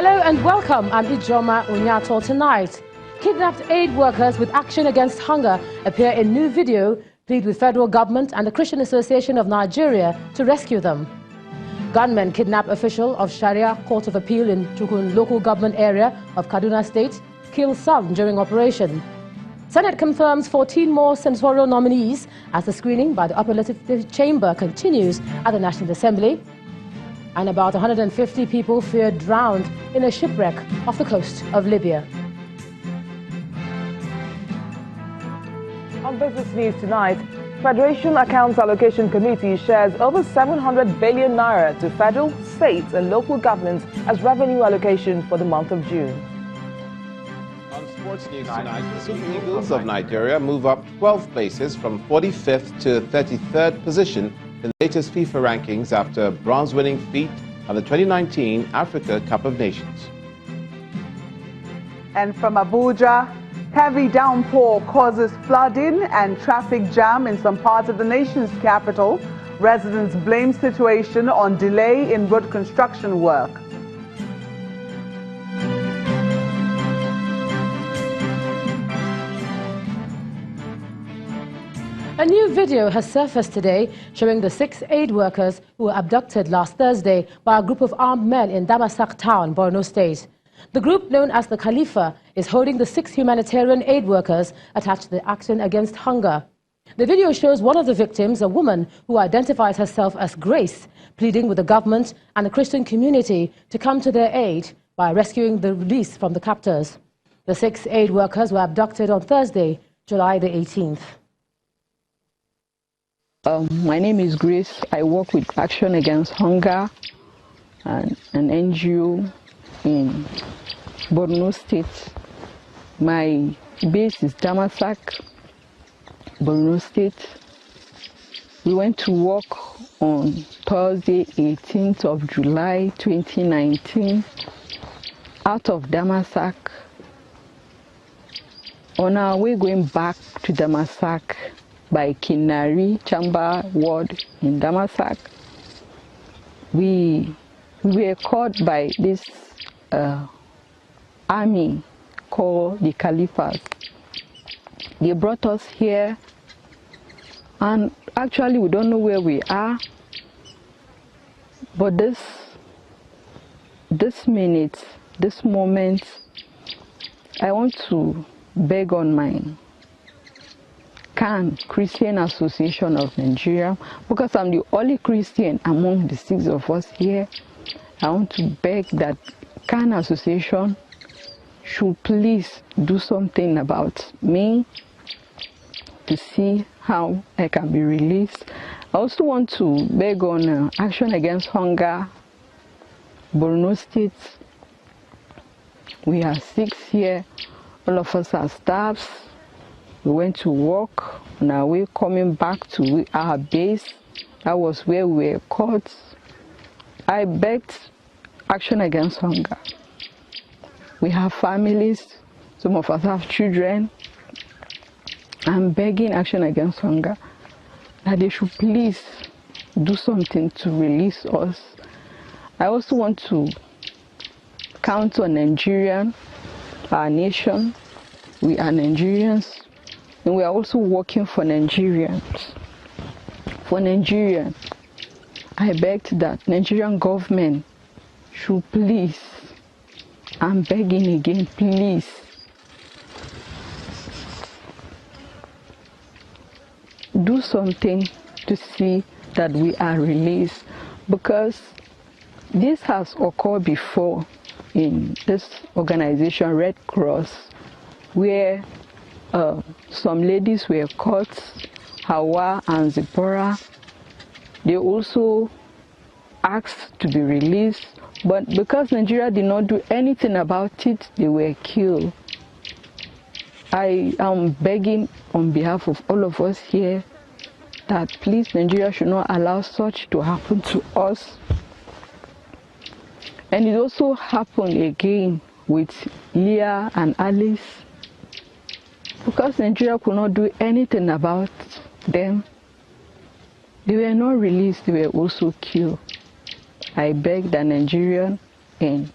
Hello and welcome. I'm Ijoma Unyato. Tonight, kidnapped aid workers with action against hunger appear in new video, plead with federal government and the Christian Association of Nigeria to rescue them. Gunmen kidnap official of Sharia Court of Appeal in Tukun local government area of Kaduna State, kill son during operation. Senate confirms 14 more senatorial nominees as the screening by the upper legislative chamber continues at the National Assembly. And about 150 people feared drowned in a shipwreck off the coast of Libya. On business news tonight, Federation Accounts Allocation Committee shares over 700 billion naira to federal, state and local governments as revenue allocation for the month of June. On sports news tonight, the Super Eagles of Nigeria move up 12 places from 45th to 33rd position in the latest FIFA rankings after bronze-winning feat at the 2019 Africa Cup of Nations. And from Abuja, heavy downpour causes flooding and traffic jam in some parts of the nation's capital. Residents blame situation on delay in road construction work. A new video has surfaced today showing the 6 aid workers who were abducted last Thursday by a group of armed men in Damasak town, Borno State. The group, known as the Khalifa, is holding the 6 humanitarian aid workers attached to the action against hunger. The video shows one of the victims, a woman who identifies herself as Grace, pleading with the government and the Christian community to come to their aid by rescuing the release from the captors. The 6 aid workers were abducted on Thursday, July the 18th. My name is Grace. I work with Action Against Hunger, an NGO in Borno State. My base is Damasak, Borno State. We went to work on Thursday, 18th of July 2019, out of Damasak. On our way going back to Damasak, by Kinari Chamba ward in Damasak, we were caught by this army called the Khalifas. They brought us here, and actually we don't know where we are, but this moment, I want to beg on my Christian Association of Nigeria, because I'm the only Christian among the 6 of us here. I want to beg that CAN Association should please do something about me to see how I can be released. I also want to beg on Action Against Hunger, Borno State. We are 6 here, all of us are staffs. We went to work. On our way coming back to our base, that was where we were caught. I begged Action Against Hunger. We have families, some of us have children. I'm begging Action Against Hunger that they should please do something to release us. I also want to count on Nigeria, our nation. We are Nigerians. And we are also working for Nigerians. For Nigerians, I begged that Nigerian government should please, I'm begging again, please, do something to see that we are released, because this has occurred before in this organization, Red Cross, where some ladies were caught, Hawa and Zipporah. They also asked to be released, but because Nigeria did not do anything about it, they were killed. I am begging on behalf of all of us here that please, Nigeria should not allow such to happen to us. And it also happened again with Leah and Alice. Because Nigeria could not do anything about them, they were not released, they were also killed. I beg the Nigerian and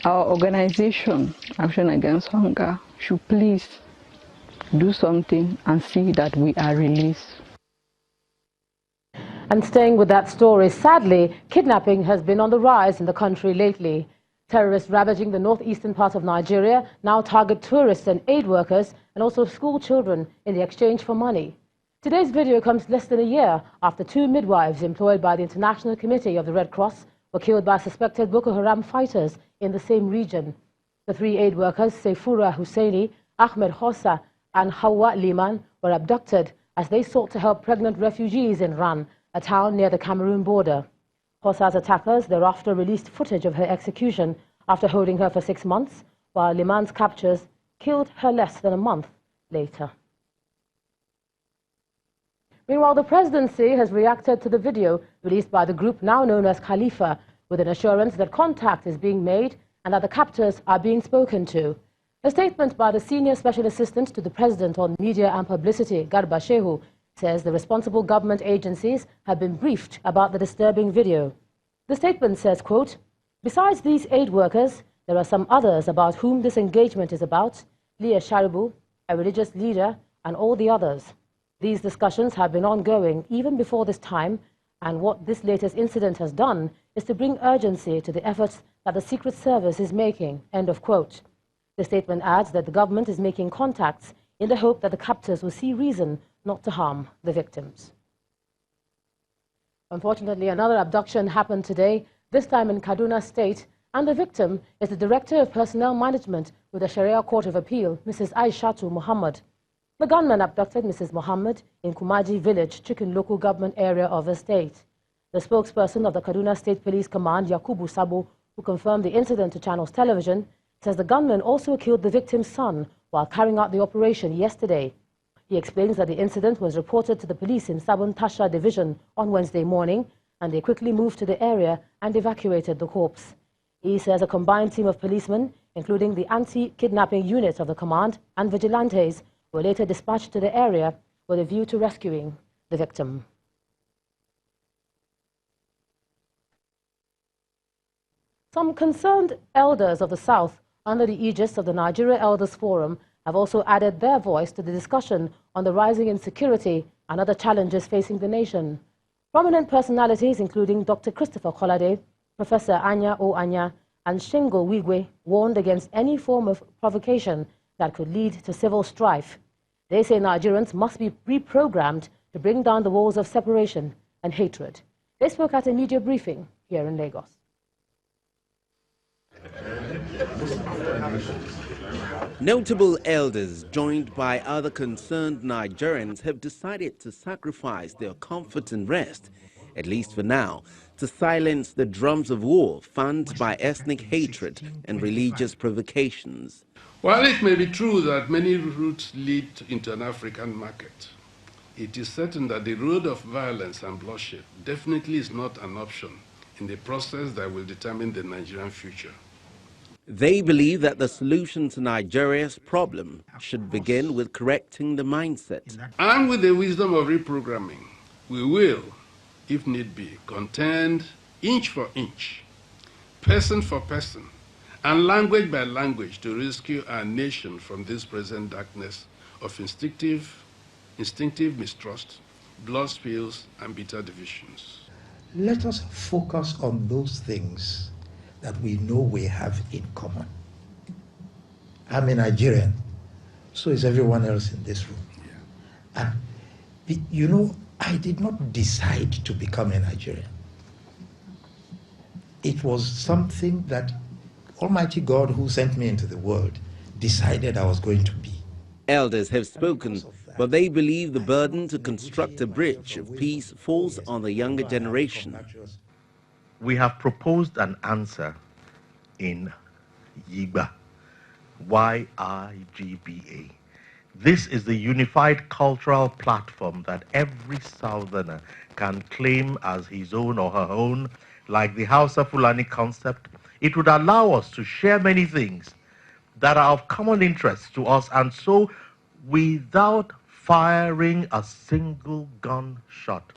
our organization, Action Against Hunger, should please do something and see that we are released. And staying with that story, sadly, kidnapping has been on the rise in the country lately. Terrorists ravaging the northeastern part of Nigeria now target tourists and aid workers and also school children in the exchange for money. Today's video comes less than a year after 2 midwives employed by the International Committee of the Red Cross were killed by suspected Boko Haram fighters in the same region. The 3 aid workers, Seifura Husseini, Ahmed Hossa and Hawa Liman, were abducted as they sought to help pregnant refugees in Ran, a town near the Cameroon border. Hossa's attackers thereafter released footage of her execution after holding her for 6 months, while Liman's captors killed her less than a month later. Meanwhile, the presidency has reacted to the video released by the group now known as Khalifa, with an assurance that contact is being made and that the captors are being spoken to. A statement by the senior special assistant to the president on media and publicity, Garba Shehu, says the responsible government agencies have been briefed about the disturbing video. The statement says, quote, "Besides these aid workers, there are some others about whom this engagement is about, Leah Sharibu, a religious leader, and all the others. These discussions have been ongoing even before this time, and what this latest incident has done is to bring urgency to the efforts that the Secret Service is making," end of quote. The statement adds that the government is making contacts in the hope that the captors will see reason not to harm the victims. Unfortunately, another abduction happened today, this time in Kaduna State, and the victim is the Director of Personnel Management with the Sharia Court of Appeal, Mrs. Aishatu Muhammad. The gunman abducted Mrs. Muhammad in Kumaji Village, Chicken local government area of the state. The spokesperson of the Kaduna State Police Command, Yakubu Sabo, who confirmed the incident to Channels Television, says the gunman also killed the victim's son while carrying out the operation yesterday. He explains that the incident was reported to the police in Sabun Tasha Division on Wednesday morning, and they quickly moved to the area and evacuated the corpse. He says a combined team of policemen, including the anti-kidnapping unit of the command and vigilantes, were later dispatched to the area with a view to rescuing the victim. Some concerned elders of the South, under the aegis of the Nigeria Elders Forum, have also added their voice to the discussion on the rising insecurity and other challenges facing the nation. Prominent personalities, including Dr. Christopher Kolade, Professor Anya O. Anya, and Shingo Wigwe, warned against any form of provocation that could lead to civil strife. They say Nigerians must be reprogrammed to bring down the walls of separation and hatred. They spoke at a media briefing here in Lagos. Notable elders, joined by other concerned Nigerians, have decided to sacrifice their comfort and rest, at least for now, to silence the drums of war fanned by ethnic hatred and religious provocations. While it may be true that many routes lead into an African market, it is certain that the road of violence and bloodshed definitely is not an option in the process that will determine the Nigerian future. They believe that the solution to Nigeria's problem should begin with correcting the mindset. And with the wisdom of reprogramming, we will, if need be, contend inch for inch, person for person, and language by language to rescue our nation from this present darkness of instinctive mistrust, blood spills, and bitter divisions. Let us focus on those things that we know we have in common. I'm a Nigerian, so is everyone else in this room. Yeah. And you know, I did not decide to become a Nigerian. It was something that Almighty God, who sent me into the world, decided I was going to be. Elders have spoken, but they believe the burden to construct a bridge of peace falls on the younger generation. We have proposed an answer in YIGBA, Y-I-G-B-A. This is the unified cultural platform that every Southerner can claim as his own or her own, like the Hausa Fulani concept. It would allow us to share many things that are of common interest to us, and so without firing a single gunshot.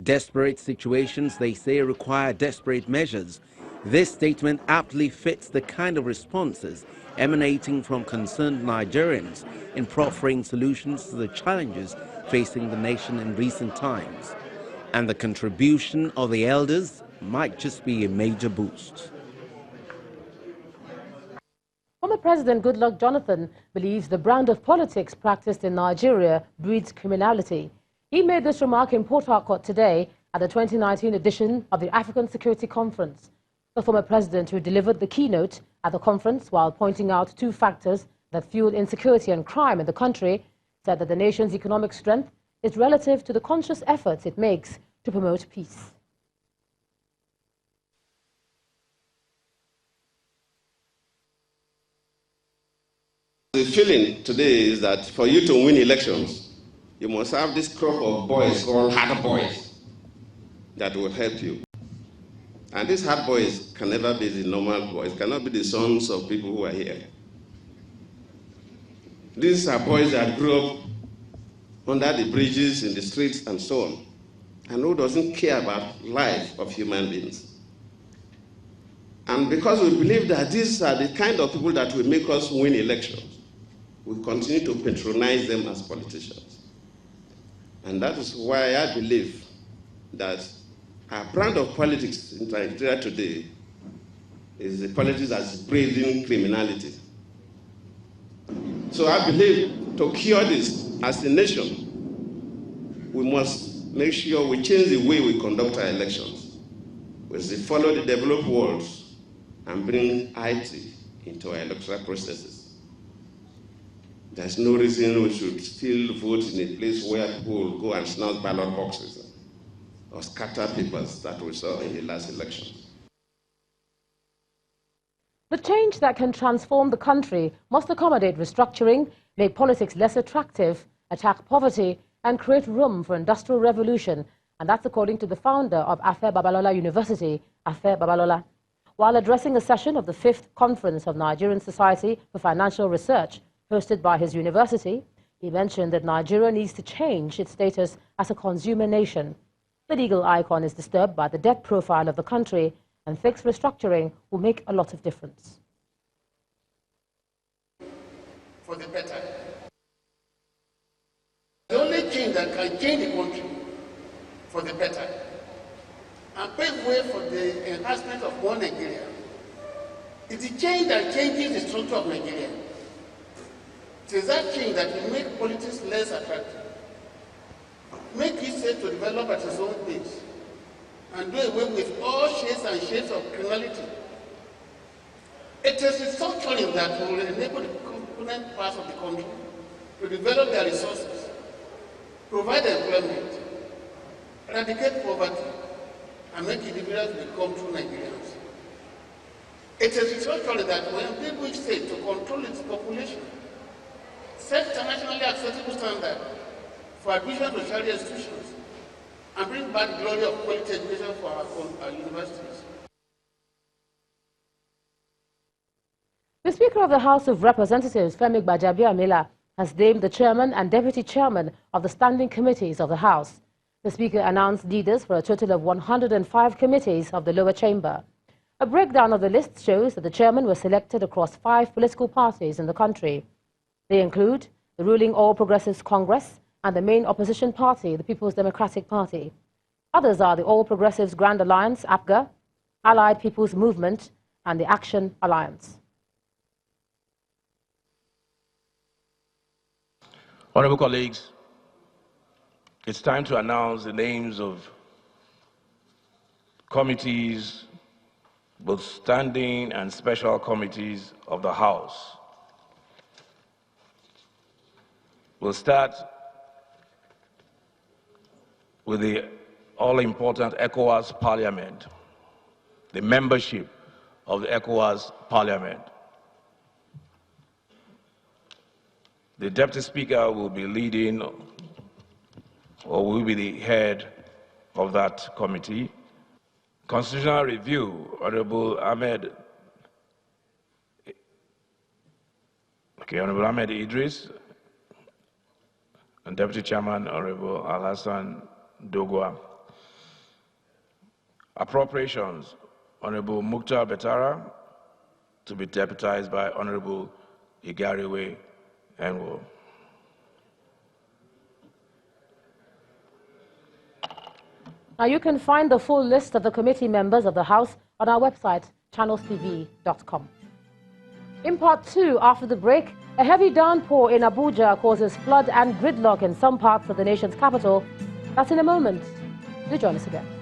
Desperate situations, they say, require desperate measures. This statement aptly fits the kind of responses emanating from concerned Nigerians in proffering solutions to the challenges facing the nation in recent times. And the contribution of the elders might just be a major boost. Former President Goodluck Jonathan believes the brand of politics practiced in Nigeria breeds criminality. He made this remark in Port Harcourt today at the 2019 edition of the African Security Conference. The former president, who delivered the keynote at the conference while pointing out two factors that fuel insecurity and crime in the country, said that the nation's economic strength is relative to the conscious efforts it makes to promote peace. The feeling today is that for you to win elections, you must have this crop of boys called hard boys that will help you. And these hard boys can never be the normal boys, cannot be the sons of people who are here. These are boys that grew up under the bridges, in the streets, and so on, and who doesn't care about life of human beings. And because we believe that these are the kind of people that will make us win elections, we continue to patronize them as politicians. And that is why I believe that our brand of politics in Nigeria today is the politics that's breeding criminality. So I believe to cure this as a nation, we must make sure we change the way we conduct our elections. We should follow the developed world and bring IT into our electoral processes. There's no reason we should still vote in a place where people will go and snatch ballot boxes or scatter papers that we saw in the last elections. The change that can transform the country must accommodate restructuring, make politics less attractive, attack poverty, and create room for industrial revolution. And that's according to the founder of Afe Babalola University, Afe Babalola. While addressing a session of the 5th Conference of Nigerian Society for Financial Research, hosted by his university, he mentioned that Nigeria needs to change its status as a consumer nation. The legal icon is disturbed by the debt profile of the country, and fixed restructuring will make a lot of difference. For the better. The only change that can change the country for the better and pave way for the enhancement of one Nigeria is the change that changes the structure of Nigeria. It is that change that will make politics less attractive, make it safe to develop at its own pace, and do away with all shades and shades of criminality. It is restructuring that will enable the component parts of the country to develop their resources, provide employment, eradicate poverty, and make individuals become true Nigerians. It is restructuring that will enable each state to control its population, set internationally acceptable standards for admission to tertiary institutions, and bring back the glory of quality education for our universities. The Speaker of the House of Representatives, Femi Gbajabiamila, has named the chairman and deputy chairman of the standing committees of the House. The Speaker announced leaders for a total of 105 committees of the lower chamber. A breakdown of the list shows that the chairman was selected across 5 political parties in the country. They include the ruling All Progressives Congress and the main opposition party, the People's Democratic Party. Others are the All Progressives Grand Alliance, APGA, Allied People's Movement, and the Action Alliance. Honorable colleagues, it's time to announce the names of committees, both standing and special committees of the House. We'll start with the all-important ECOWAS Parliament, the membership of the ECOWAS Parliament. The Deputy Speaker will be leading, or will be the head of that committee. Constitutional Review, Honorable Ahmed Idris, and Deputy Chairman, Honorable Alhassan Dogwa. Appropriations, Honorable Mukhtar Betara to be deputized by Honorable Igariwe Enwo. Now, you can find the full list of the committee members of the House on our website, channelstv.com. In part 2, after the break, a heavy downpour in Abuja causes flood and gridlock in some parts of the nation's capital. That's in a moment. Do join us again.